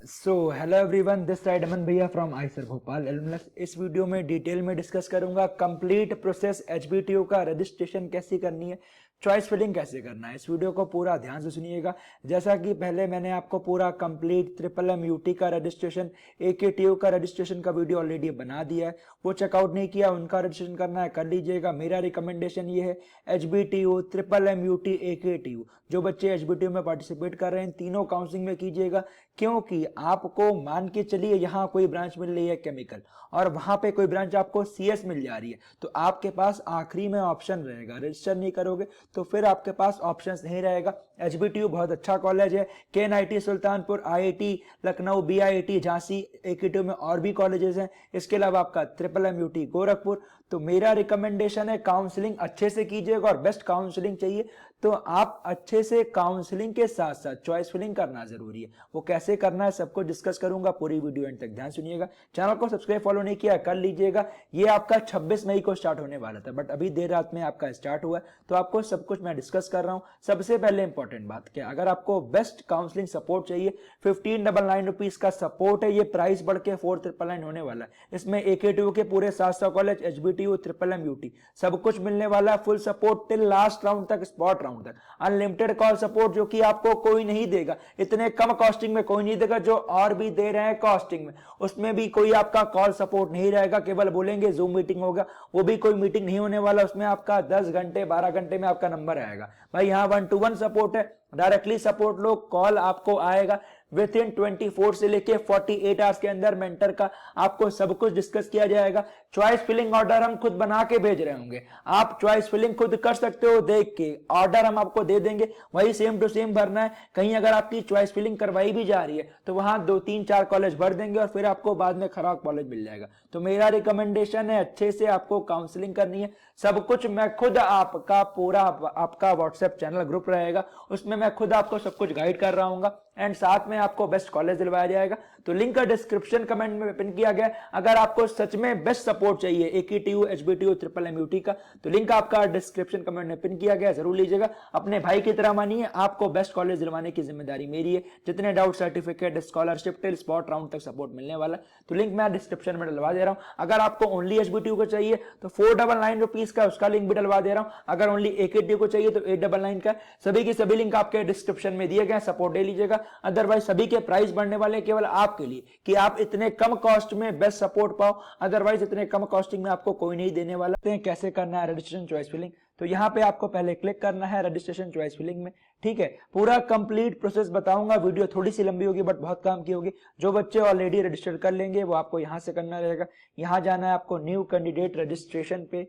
Hello everyone, this side अमन भैया from Eicher Bhopal alumnus. इस video में डिटेल में डिस्कस करूंगा कंप्लीट प्रोसेस एचबीटीयू का रजिस्ट्रेशन कैसे करनी है, चॉइस फिलिंग कैसे करना है। इस वीडियो को पूरा ध्यान से सुनिएगा। जैसा कि पहले मैंने आपको पूरा कंप्लीट ट्रिपल एम यूटी का रजिस्ट्रेशन, एकेटीयू का रजिस्ट्रेशन का वीडियो ऑलरेडी बना दिया है। वो चेकआउट नहीं किया, उनका रजिस्ट्रेशन करना है कर लीजिएगा। मेरा रिकमेंडेशन ये है HBTU, triple M UT, AKTU, जो बच्चे एचबीटीयू में पार्टिसिपेट कर रहे हैं तीनों काउंसलिंग में कीजिएगा। क्योंकि आपको मान के चलिए यहाँ कोई ब्रांच मिल रही है केमिकल और वहां पे कोई ब्रांच आपको सीएस मिल जा रही है, तो आपके पास आखिरी में ऑप्शन रहेगा। रजिस्टर नहीं करोगे तो फिर आपके पास ऑप्शंस नहीं रहेगा। एचबीटीयू बहुत अच्छा कॉलेज है। KNIT Sultanpur, IIT Lucknow, BIT Jhansi, AKTU में और भी कॉलेजेस हैं। इसके अलावा आपका ट्रिपल एम यूटी गोरखपुर। तो मेरा रिकमेंडेशन है काउंसलिंग अच्छे से कीजिएगा, और बेस्ट काउंसलिंग चाहिए तो आप अच्छे से काउंसलिंग के साथ साथ चॉइस फिलिंग करना जरूरी है। वो कैसे करना है सब कुछ डिस्कस करूंगा, पूरी वीडियो एंड तक ध्यान सुनिएगा। चैनल को सब्सक्राइब फॉलो नहीं किया कर लीजिएगा। ये आपका 26 मई को स्टार्ट होने वाला था, बट अभी देर रात में आपका स्टार्ट हुआ है, तो आपको सब कुछ मैं डिस्कस कर रहा हूं। सबसे पहले इंपॉर्टेंट बात क्या, अगर आपको बेस्ट काउंसलिंग सपोर्ट चाहिए, 1599 रुपीज का सपोर्ट है। ये प्राइस बढ़ के 4999 होने वाला है। इसमें एकेटीयू के पूरे 700 college, HBTU, triple M UT सब कुछ मिलने वाला है। Full support till last round तक, स्पॉट राउंड तक। अनलिमिटेड कॉल सपोर्ट जो कि आपको कोई नहीं देगा, इतने कम कॉस्टिंग में कोई नहीं देगा। जो और भी दे रहे हैं कॉस्टिंग में, उसमें भी कोई आपका कॉल सपोर्ट नहीं रहेगा। केवल बोलेंगे जूम मीटिंग होगा, वो भी कोई मीटिंग नहीं होने वाला। उसमें आपका 10 घंटे 12 घंटे में आपका नंबर आएगा। भाई यहाँ 1-to-1 सपोर्ट है, डायरेक्टली सपोर्ट लो, कॉल आपको आएगा विद इन 24 से लेके 48 आवर्स के अंदर। मेंटर का आपको सब कुछ डिस्कस किया जाएगा। चॉइस फिलिंग ऑर्डर हम खुद बना के भेज रहे होंगे, आप चॉइस फिलिंग खुद कर सकते हो देख के। ऑर्डर हम आपको दे देंगे, वही सेम टू सेम भरना है। कहीं अगर आपकी चॉइस फिलिंग करवाई भी जा रही है तो वहां 2-3-4 कॉलेज भर देंगे और फिर आपको बाद में खराब कॉलेज मिल जाएगा। तो मेरा रिकमेंडेशन है अच्छे से आपको काउंसलिंग करनी है। सब कुछ मैं खुद, आपका पूरा आपका व्हाट्सएप चैनल ग्रुप रहेगा, उसमें मैं खुद आपको सब कुछ गाइड कर रहा हूँ एंड साथ में आपको बेस्ट कॉलेज दिलवाया जाएगा। तो लिंक का डिस्क्रिप्शन कमेंट में पिन किया गया। अगर आपको सच में बेस्ट सपोर्ट चाहिए AKTU, HBTU, triple M UT का, तो लिंक आपका डिस्क्रिप्शन कमेंट में पिन किया गया, जरूर लीजिएगा। अपने भाई की तरह मानिए, आपको बेस्ट कॉलेज दिलवाने की जिम्मेदारी मेरी है। जितने doubt, certificate, scholarship till spot round तक सपोर्ट मिलने वाला, तो लिंक मैं डिस्क्रिप्शन में डलवा दे रहा हूं। अगर आपको ओनली एचबीटीयू को चाहिए तो 499 रुपीज का उसका लिंक भी डलवा दे रहा हूं। अगर ओनली एकेटीयू को चाहिए तो 899 का। सभी की सभी लिंक आपके डिस्क्रिप्शन में दिए गए, सपोर्ट ले लीजिएगा। अदरवाइज सभी के प्राइस बढ़ने वाले केवल आपके लिए, कि आप इतने कम कॉस्ट में बेस्ट सपोर्ट पाओ। अदरवाइज इतने कम कॉस्टिंग में आपको कोई नहीं देने वाला। कैसे करना है रजिस्ट्रेशन चॉइस फिलिंग, तो यहाँ पे आपको पहले क्लिक करना है रजिस्ट्रेशन चॉइस फिलिंग में। ठीक है, पूरा कंप्लीट प्रोसेस बताऊंगा। वीडियो थोड़ी सी लंबी होगी बट बहुत काम की होगी। जो बच्चे ऑलरेडी रजिस्टर कर लेंगे वो आपको यहाँ से करना रहेगा। यहाँ जाना है आपको न्यू कैंडिडेट रजिस्ट्रेशन पे।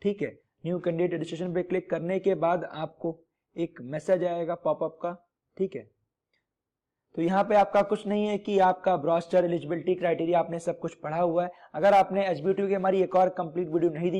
ठीक है, न्यू कैंडिडेट रजिस्ट्रेशन पे क्लिक करने के बाद आपको एक मैसेज आएगा पॉपअप का। ठीक है, तो यहाँ पे आपका कुछ नहीं है कि आपका ब्रोस्टर, एलिजिबिलिटी क्राइटेरिया आपने सब कुछ पढ़ा हुआ है। अगर आपने एचबीटीयू की हमारी एक और कंप्लीट वीडियो नहीं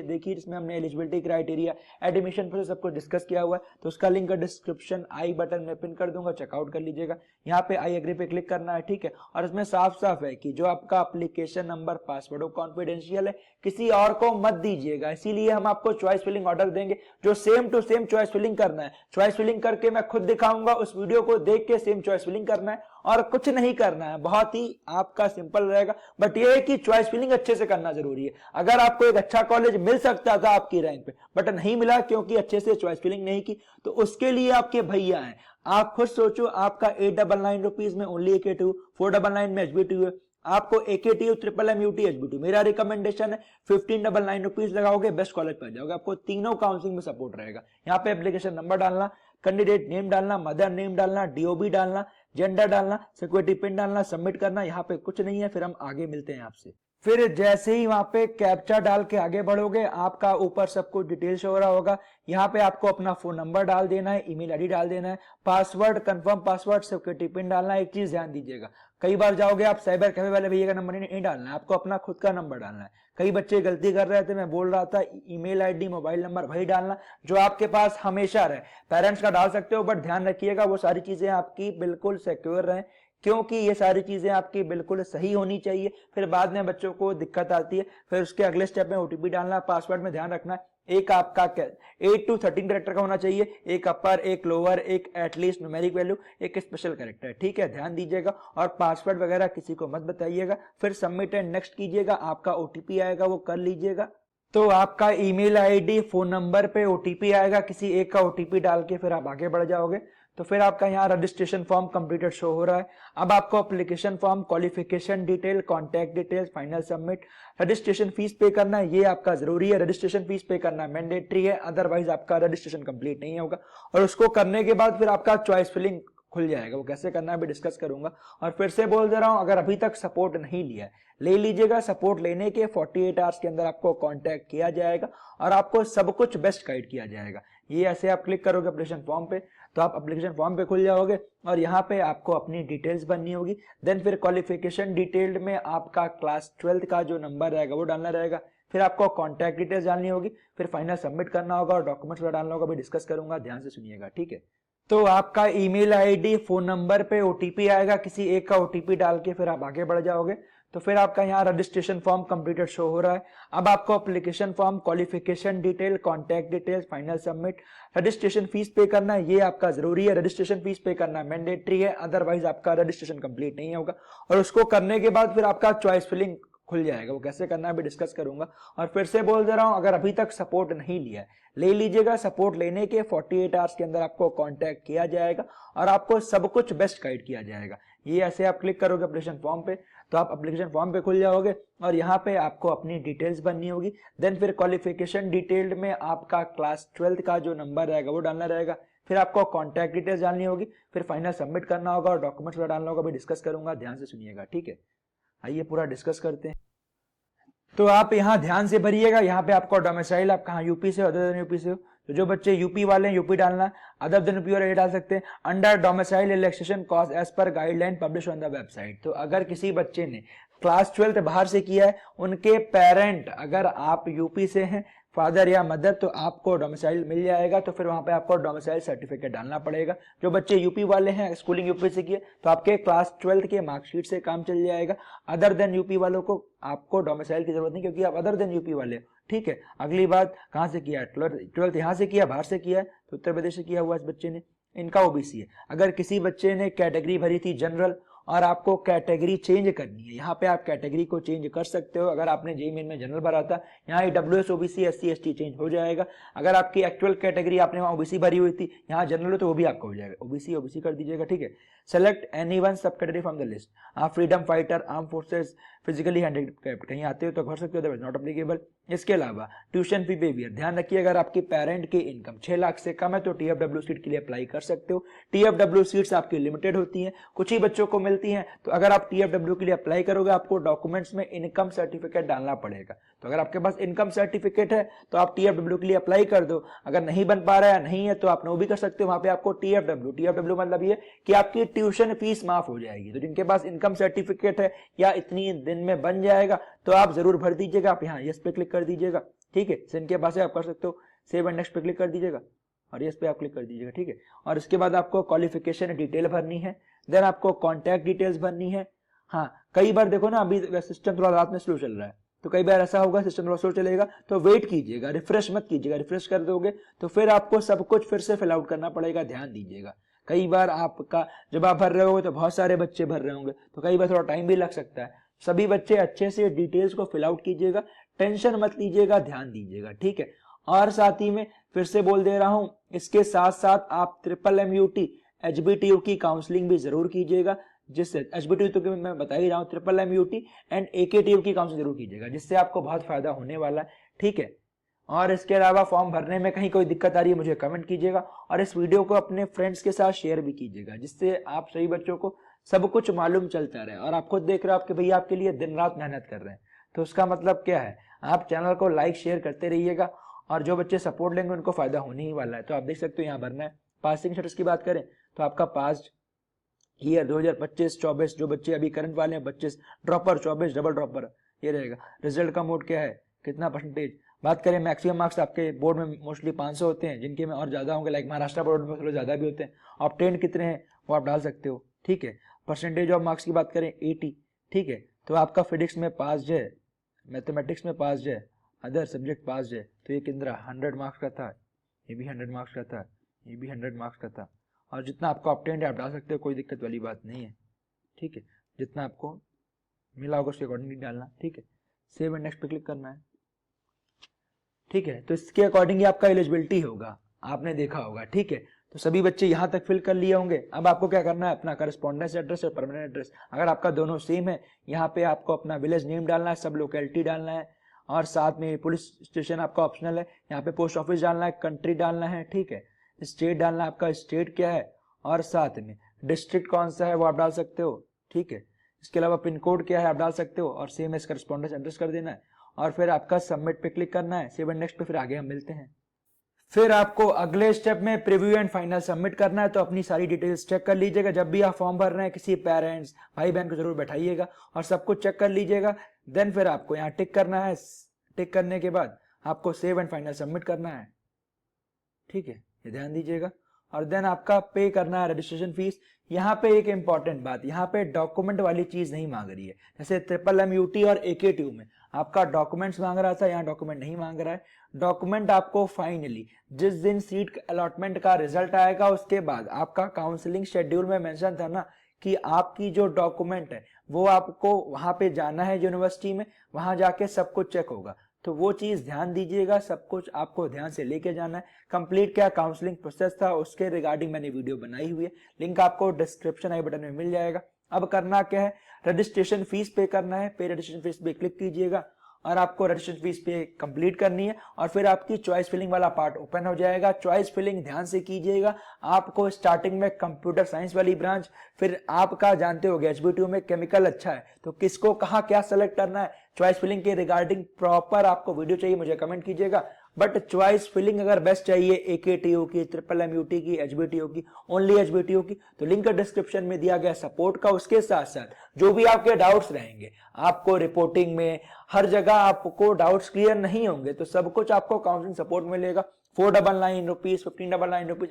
देखी जिसमें हमने एलिजिबिलिटी क्राइटेरिया, एडमिशन प्रोसेस सब कुछ डिस्कस किया हुआ है, तो उसका लिंक डिस्क्रिप्शन आई बटन में पिन कर दूंगा, चेकआउट कर लीजिएगा। यहाँ पे आई एग्री पे क्लिक करना है। ठीक है, और इसमें साफ साफ है कि जो आपका एप्लीकेशन नंबर, पासवर्ड वो कॉन्फिडेंशियल है, किसी और को मत दीजिएगा। इसीलिए हम आपको चॉइस फिलिंग ऑर्डर देंगे जो same to same choice filling करना है। चॉइस फिलिंग करके मैं खुद दिखाऊंगा, उस वीडियो को देख के सेम चॉइस फिलिंग करना है और कुछ नहीं करना है। बहुत ही आपका सिंपल रहेगा, बट ये है कि चॉइस फिलिंग अच्छे से करना जरूरी है। अगर आपको एक अच्छा कॉलेज मिल सकता था आपकी रैंक पे, बट नहीं मिला क्योंकि अच्छे से चॉइस फिलिंग नहीं की, तो उसके लिए आपके भैया हैं। आप खुद सोचो, आपका 899 रुपीज में ओनली एकेटीयू, 499 में एचबीटीयू है। आपको AKTU, triple M UT, HBTU, मेरा रिकमेंडेशन है 1599 रुपीज लगाओगे, बेस्ट कॉलेज पर जाओगे। आपको तीनों काउंसलिंग में सपोर्ट रहेगा। यहाँ पे एप्लीकेशन नंबर डालना, कैंडिडेट नेम डालना, मदर नेम डालना, डीओबी डालना, जेंडर डालना, सिक्योरिटी पिन डालना, सबमिट करना। यहाँ पे कुछ नहीं है। फिर हम आगे मिलते हैं आपसे। फिर जैसे ही वहां पे कैप्चा डाल के आगे बढ़ोगे, आपका ऊपर सब कुछ डिटेल शो हो रहा होगा। यहाँ पे आपको अपना फोन नंबर डाल देना है, ईमेल आईडी डाल देना है, password, confirm password, security pin डालना है। एक चीज ध्यान दीजिएगा, कई बार जाओगे आप साइबर कैफे वाले भैया का नंबर नहीं डालना है, आपको अपना खुद का नंबर डालना है। कई बच्चे गलती कर रहे थे, मैं बोल रहा था ईमेल आईडी, मोबाइल नंबर वही डालना जो आपके पास हमेशा रहे। पेरेंट्स का डाल सकते हो, बट ध्यान रखिएगा वो सारी चीजें आपकी बिल्कुल सिक्योर रहें, क्योंकि ये सारी चीजें आपकी बिल्कुल सही होनी चाहिए। फिर बाद में बच्चों को दिक्कत आती है। फिर उसके अगले स्टेप में ओटीपी डालना, पासवर्ड में ध्यान रखना है एक आपका 8 to 13 कैरेक्टर का होना चाहिए, एक अपर, एक लोअर, एक एटलीस्ट न्यूमेरिक वैल्यू, एक स्पेशल कैरेक्टर। ठीक है, ध्यान दीजिएगा और पासवर्ड वगैरह किसी को मत बताइएगा। फिर सबमिट एंड नेक्स्ट कीजिएगा, आपका ओटीपी आएगा वो कर लीजिएगा। तो आपका ईमेल आईडी, फोन नंबर पे ओटीपी आएगा, किसी एक का ओटीपी डाल के फिर आप आगे बढ़ जाओगे। तो फिर आपका यहाँ रजिस्ट्रेशन फॉर्म कंप्लीटेड शो हो रहा है। अब आपको application form, qualification detail, contact details, final submit, registration fees पे करना है, ये आपका जरूरी है। रजिस्ट्रेशन फीस पे करना मैंडेटरी है, अदरवाइज आपका रजिस्ट्रेशन कंप्लीट नहीं होगा। और उसको करने के बाद फिर आपका चॉइस फिलिंग खुल जाएगा, वो कैसे करना है अभी डिस्कस करूंगा। और फिर से बोल दे रहा हूं, अगर अभी तक सपोर्ट नहीं लिया है ले लीजिएगा। सपोर्ट लेने के 48 आवर्स के अंदर आपको कांटेक्ट किया जाएगा और आपको सब कुछ बेस्ट गाइड किया जाएगा। ये ऐसे आप क्लिक करोगे एप्लीकेशन फॉर्म पे तो आप एप्लीकेशन फॉर्म पे खुल जाओगे और यहाँ पे आपको अपनी डिटेल्स भरनी होगी। देन फिर क्वालिफिकेशन डिटेल्ड में आपका क्लास 12th का जो नंबर रहेगा वो डालना रहेगा। फिर आपको कॉन्टैक्ट डिटेल्स डालनी होगी, फिर फाइनल सबमिट करना होगा और डॉक्यूमेंट्स डालना होगा। अभी डिस्कस करूंगा, ध्यान से सुनिएगा। ठीक है, तो आपका ईमेल आईडी, फोन नंबर पे ओटीपी आएगा, किसी एक का ओटीपी डाल के फिर आप आगे बढ़ जाओगे। तो फिर आपका यहाँ रजिस्ट्रेशन फॉर्म कंप्लीटेड शो हो रहा है। अब आपको application form, qualification detail, contact details, final submit, registration fees पे करना है, ये आपका जरूरी है। रजिस्ट्रेशन फीस पे करना मैंडेटरी है, अदरवाइज आपका रजिस्ट्रेशन कंप्लीट नहीं होगा। और उसको करने के बाद फिर आपका चॉइस फिलिंग खुल जाएगा, वो कैसे करना है अभी डिस्कस करूंगा। और फिर से बोल दे रहा हूं, अगर अभी तक सपोर्ट नहीं लिया है ले लीजिएगा। सपोर्ट लेने के 48 आवर्स के अंदर आपको कांटेक्ट किया जाएगा और आपको सब कुछ बेस्ट गाइड किया जाएगा। ये ऐसे आप क्लिक करोगे एप्लीकेशन फॉर्म पे तो आप एप्लीकेशन फॉर्म पे खुल जाओगे और यहाँ पे आपको अपनी डिटेल्स भरनी होगी। देन फिर क्वालिफिकेशन डिटेल्ड में आपका क्लास 12th का जो नंबर रहेगा वो डालना रहेगा। फिर आपको कॉन्टैक्ट डिटेल्स डालनी होगी, फिर फाइनल सबमिट करना होगा और डॉक्यूमेंट्स डालना होगा। अभी डिस्कस करूंगा, ध्यान से सुनिएगा। ठीक है, आइए पूरा डिस्कस करते हैं। तो आप यहाँ ध्यान से भरिएगा। यहाँ पे आपको डोमिसाइल, आप कहाँ यूपी से, अदर देन यूपी से हो तो जो बच्चे यूपी वाले हैं यूपी डालना, अदर देन यूपी वाले ये डाल सकते हैं। Under domicile relaxation cost as per guideline publish on the website. तो अगर किसी बच्चे ने क्लास 12th बाहर से किया है, उनके पेरेंट अगर आप यूपी से हैं, फादर या मदर, तो आपको डोमिसाइल मिल जाएगा। तो फिर वहां पे आपको डोमिसाइल सर्टिफिकेट डालना पड़ेगा। जो बच्चे यूपी वाले हैं, स्कूलिंग यूपी से किए, तो आपके क्लास 12th के मार्कशीट से काम चल जाएगा। अदर देन यूपी वालों को आपको डोमिसाइल की जरूरत नहीं, क्योंकि आप अदर देन यूपी वाले हो। ठीक है, अगली बात, कहाँ से किया है? 12th यहाँ से किया, बाहर से किया है, तो उत्तर प्रदेश से किया हुआ इस बच्चे ने, इनका ओबीसी है। अगर किसी बच्चे ने कैटेगरी भरी थी जनरल और आपको कैटेगरी चेंज करनी है, यहाँ पे आप कैटेगरी को चेंज कर सकते हो। अगर आपने जेईई मेन में जनरल भरा था, यहाँ WS OBC SC ST change हो जाएगा। अगर आपकी एक्चुअल कैटेगरी आपने वहाँ ओबीसी भरी हुई थी, यहाँ जनरल हो, तो वो भी आपका हो जाएगा, ओबीसी ओबीसी कर दीजिएगा। ठीक है, सेलेक्ट एनी वन सब कैटेगरी फ्रॉम द लिस्ट। आप freedom fighter, arm forces, physically handicapped कहीं आते हो तो भर सकते हो, नॉट अप्लीकेबल। इसके अलावा ट्यूशन फी बिहेवियर, ध्यान रखिए, अगर आपके पेरेंट की इनकम 6 लाख से कम है तो टीएफडब्ल्यू सीट के लिए अप्लाई कर सकते हो। टीएफडब्ल्यू सीट्स आपकी लिमिटेड होती हैं, कुछ ही बच्चों को मिलती हैं। तो अगर आप टीएफडब्ल्यू के लिए अप्लाई करोगे, आपको डॉक्यूमेंट्स में इनकम सर्टिफिकेट डालना पड़ेगा। तो अगर आपके पास इनकम सर्टिफिकेट है तो आप टीएफडब्ल्यू के लिए अप्लाई कर दो। अगर नहीं बन पा रहा है, नहीं है, तो आप नो भी कर सकते हो। वहां पे आपको टीएफडब्ल्यू मतलब ये कि आपकी ट्यूशन फीस माफ हो जाएगी। तो जिनके पास इनकम सर्टिफिकेट है या इतनी दिन में बन जाएगा तो आप जरूर भर दीजिएगा। आप यहाँ यस पे क्लिक कर दीजिएगा। ठीक है, जिनके पास है आप कर सकते हो, सेव एंड नेक्स्ट पे क्लिक कर दीजिएगा और यस पे आप क्लिक कर दीजिएगा। ठीक है, और इसके बाद आपको क्वालिफिकेशन डिटेल भरनी है, देन आपको कॉन्टैक्ट डिटेल्स भरनी है। हाँ, कई बार देखो ना, अभी सिस्टम थोड़ा रात में स्लो चल रहा है, तो कई बार ऐसा होगा सिस्टम थोड़ा स्लो चलेगा, तो वेट कीजिएगा, रिफ्रेश मत कीजिएगा। रिफ्रेश कर दोगे तो फिर आपको सब कुछ फिर से फिल आउट करना पड़ेगा, ध्यान दीजिएगा। कई बार आपका जब आप भर रहे होगे तो बहुत सारे बच्चे भर रहे होंगे, तो कई बार थोड़ा टाइम भी लग सकता है। सभी बच्चे अच्छे से डिटेल्स को फिल आउट कीजिएगा, टेंशन मत लीजिएगा, ध्यान दीजिएगा। ठीक है, और साथ ही में फिर से बोल दे रहा हूं, इसके साथ साथ आप MMUT HBTU की काउंसलिंग भी जरूर कीजिएगा, जिससे HBTU तो मैं बता ही रहा हूँ, MMUT एंड AKTU की काउंसलिंग जरूर कीजिएगा, जिससे आपको बहुत फायदा होने वाला है। ठीक है, और इसके अलावा फॉर्म भरने में कहीं कोई दिक्कत आ रही है मुझे कमेंट कीजिएगा और इस वीडियो को अपने फ्रेंड्स के साथ शेयर भी कीजिएगा, जिससे आप सभी बच्चों को सब कुछ मालूम चलता रहे। और आप खुद देख रहे हो आपके भैया आपके लिए दिन रात मेहनत कर रहे हैं, तो उसका मतलब क्या है, आप चैनल को लाइक शेयर करते रहिएगा और जो बच्चे सपोर्ट लेंगे उनको फायदा होने ही वाला है। तो आप देख सकते हो यहाँ भरना है। पासिंग स्टेटस की बात करें तो आपका पास ईयर 2025-24, जो बच्चे अभी करंट वाले हैं 25, ड्रॉपर 24, डबल ड्रॉपर ये रहेगा। रिजल्ट का मोड क्या है, कितना परसेंटेज। बात करें मैक्सिमम मार्क्स आपके बोर्ड में मोस्टली 500 होते हैं, जिनके में और ज्यादा होंगे, लाइक महाराष्ट्र बोर्ड में थोड़े ज्यादा भी होते हैं। ऑब्टेन कितने हैं वो आप डाल सकते हो। ठीक है, परसेंटेज ऑफ मार्क्स की बात करें 80। ठीक है, तो आपका फिजिक्स में पास है, मैथमेटिक्स में पास है, अदर सब्जेक्ट पास है तो ये कितना 100 मार्क्स का था, ये भी 100 मार्क्स का था, ये भी 100 मार्क्स का था। और जितना आपको ऑब्टेन्ड है आप डाल सकते हो, कोई दिक्कत वाली बात नहीं है, ठीक है। जितना आपको मिला होगा उसके अकॉर्डिंग डालना, ठीक है। सेव एंड नेक्स्ट पे क्लिक करना है, ठीक है। तो इसके अकॉर्डिंग ही आपका एलिजिबिलिटी होगा, आपने देखा होगा, ठीक है। तो सभी बच्चे यहाँ तक फिल कर लिए होंगे। अब आपको क्या करना है, अपना करस्पॉन्डेंस एड्रेस और परमानेंट एड्रेस, अगर आपका दोनों सेम है, यहाँ पे आपको अपना विलेज नेम डालना है, सब लोकेलिटी डालना है, और साथ में पुलिस स्टेशन आपका ऑप्शनल है, यहाँ पे पोस्ट ऑफिस डालना है, कंट्री डालना है, ठीक है। स्टेट डालना है, आपका स्टेट क्या है, और साथ में डिस्ट्रिक्ट कौन सा है वो आप डाल सकते हो, ठीक है। इसके अलावा पिन कोड क्या है आप डाल सकते हो, और सेम एज करस्पॉन्डेंस एड्रेस कर देना है, और फिर आपका सबमिट पे क्लिक करना है, सेव एंड नेक्स्ट पे, फिर आगे हम मिलते हैं। फिर आपको अगले स्टेप में प्रीव्यू एंड फाइनल सबमिट करना है। तो अपनी सारी डिटेल्स चेक कर लीजिएगा, जब भी आप फॉर्म भर रहे हैं किसी पेरेंट्स भाई बहन को जरूर बैठाइएगा और सब कुछ चेक कर लीजिएगा। देन फिर आपको यहाँ टिक करना है, टिक करने के बाद आपको सेव एंड फाइनल सबमिट करना है, ठीक है, ये ध्यान दीजिएगा। और देन आपका पे करना है रजिस्ट्रेशन फीस। यहाँ पे एक इंपॉर्टेंट बात, यहाँ पे डॉक्यूमेंट वाली चीज नहीं मांग रही है, जैसे MMUT और AKTU में आपका डॉक्यूमेंट्स मांग रहा था, यहाँ डॉक्यूमेंट नहीं मांग रहा है। डॉक्यूमेंट आपको फाइनली जिस दिन सीट अलॉटमेंट का रिजल्ट आएगा उसके बाद, आपका काउंसलिंग शेड्यूल में मेंशन था ना कि आपकी जो डॉक्यूमेंट है वो आपको वहां पे जाना है यूनिवर्सिटी में, वहां जाके सब कुछ चेक होगा। तो वो चीज ध्यान दीजिएगा, सब कुछ आपको ध्यान से लेके जाना है। कंप्लीट क्या काउंसलिंग प्रोसेस था उसके रिगार्डिंग मैंने वीडियो बनाई हुई है, लिंक आपको डिस्क्रिप्शन आई बटन में मिल जाएगा। अब करना क्या है, रजिस्ट्रेशन फीस पे करना है, पे रजिस्ट्रेशन फीस पे क्लिक कीजिएगा और आपको रजिस्ट्रेशन फीस पे कंप्लीट करनी है, और फिर आपकी चॉइस फिलिंग वाला पार्ट ओपन हो जाएगा। चॉइस फिलिंग ध्यान से कीजिएगा, आपको स्टार्टिंग में कंप्यूटर साइंस वाली ब्रांच, फिर आपका जानते हो HBTU में केमिकल अच्छा है, तो किसको कहाँ क्या सेलेक्ट करना है, चॉइस फिलिंग के रिगार्डिंग प्रॉपर आपको वीडियो चाहिए मुझे कमेंट कीजिएगा। बट चॉइस फिलिंग अगर बेस्ट चाहिए AKTU की, MMUT की, HBTU की, ओनली HBTU की, तो लिंक डिस्क्रिप्शन में दिया गया सपोर्ट का, उसके साथ साथ जो भी आपके डाउट्स रहेंगे, आपको रिपोर्टिंग में हर जगह आपको डाउट्स क्लियर नहीं होंगे तो सब कुछ आपको काउंसलिंग सपोर्ट मिलेगा। 499 रुपीज, 1599 रुपीज,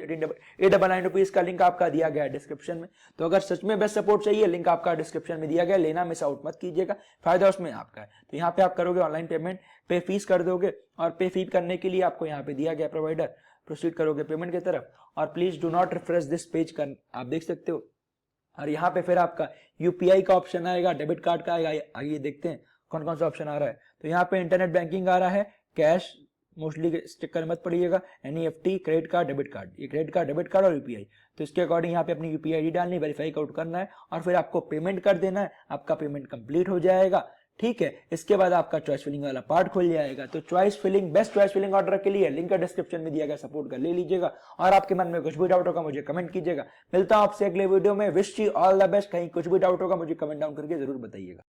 899 रुपीज का लिंक आपका दिया गया है डिस्क्रिप्शन में। तो अगर सच में बेस्ट सपोर्ट चाहिए, लिंक आपका डिस्क्रिप्शन में दिया गया, लेना मिस आउट मत कीजिएगा, फायदा उसमें आपका है। तो यहाँ पे आप करोगे ऑनलाइन पेमेंट, पे फीस कर दोगे, और पे फीस करने के लिए आपको यहाँ पे दिया गया प्रोवाइडर, प्रोसीड करोगे पेमेंट की तरफ, और please do not refresh this page कर आप देख सकते हो। और यहाँ पे फिर आपका UPI का ऑप्शन आएगा, डेबिट कार्ड का आएगा, आइए देखते हैं कौन कौन सा ऑप्शन आ रहा है। तो यहाँ पे इंटरनेट बैंकिंग आ रहा है, कैश मोस्टली स्टिकर मत पड़िएगा, NEFT, credit card, debit card, ये क्रेडिट कार्ड, डेबिट कार्ड और UPI। तो इसके अकॉर्डिंग यहाँ पे अपनी UPI ID डालनी, वेरीफाई आउट करना है, और फिर आपको पेमेंट कर देना है, आपका पेमेंट कंप्लीट हो जाएगा, ठीक है। इसके बाद आपका चॉइस फिलिंग वाला पार्ट खुल जाएगा। तो choice filling, best choice filling order के लिए लिंक डिस्क्रिप्शन में दिया गया, सपोर्ट कर ले लीजिएगा, और आपके मन में कुछ भी डाउट होगा मुझे कमेंट कीजिएगा। मिलता हूं आपसे अगले वीडियो में, wish you all the best. कहीं कुछ भी डाउट होगा मुझे कमेंट डाउन करके जरूर बताइएगा।